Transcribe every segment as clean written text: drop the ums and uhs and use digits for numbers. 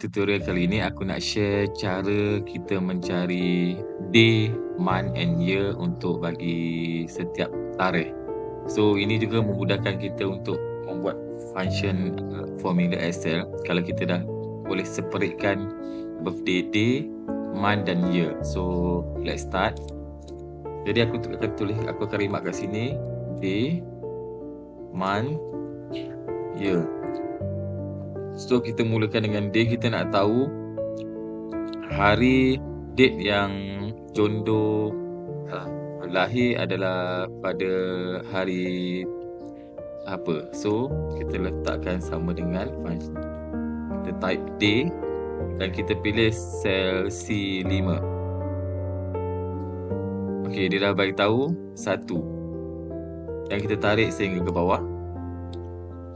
Tutorial kali ini aku nak share cara kita mencari day, month and year untuk bagi setiap tarikh. So ini juga memudahkan kita untuk membuat function formula Excel kalau kita dah boleh separatekan birthday day, month dan year. So let's start. Jadi aku akan rimak kat sini day, month, year. So kita mulakan dengan day. Kita nak tahu hari, date yang jodoh lahir adalah pada hari apa. So kita letakkan sama dengan function. Kita type day dan kita pilih sel C5. Okey, dia dah bagi tahu 1. Dan kita tarik sehingga ke bawah.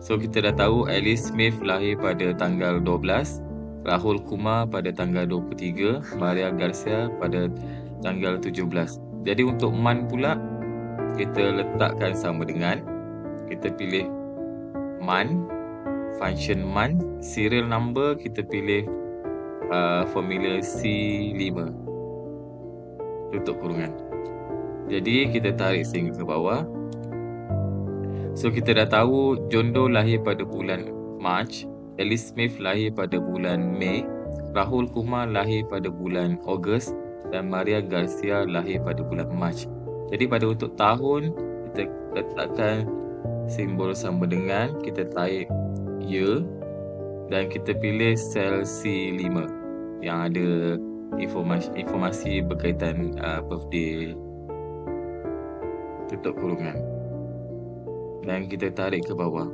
So kita dah tahu Alice Smith lahir pada tanggal 12, Rahul Kumar pada tanggal 23, Maria Garcia pada tanggal 17. Jadi untuk month pula kita letakkan sama dengan, kita pilih month, function month, serial number kita pilih formula C5, tutup kurungan. Jadi kita tarik sehingga ke bawah. So kita dah tahu jodoh lahir pada bulan Mac, Alice Smith lahir pada bulan Mei, Rahul Kumar lahir pada bulan Ogos dan Maria Garcia lahir pada bulan Mac. Jadi pada untuk tahun kita letakkan simbol sama dengan, kita tarik year dan kita pilih sel C5 yang ada informasi berkaitan birthday, tutup kurungan. Dan kita tarik ke bawah.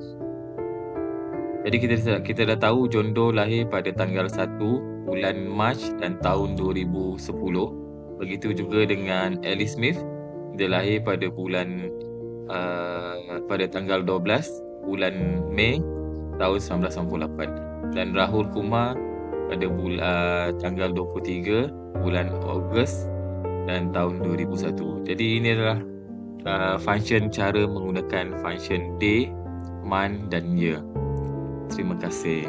Jadi kita dah tahu jodoh lahir pada tanggal 1 bulan Mac dan tahun 2010. Begitu juga dengan Alice Smith, dia lahir pada bulan pada tanggal 12 bulan Mei tahun 1998. Dan Rahul Kumar pada tanggal 23 bulan Ogos dan tahun 2001. Jadi ini adalah function cara menggunakan function day, month dan year. Terima kasih.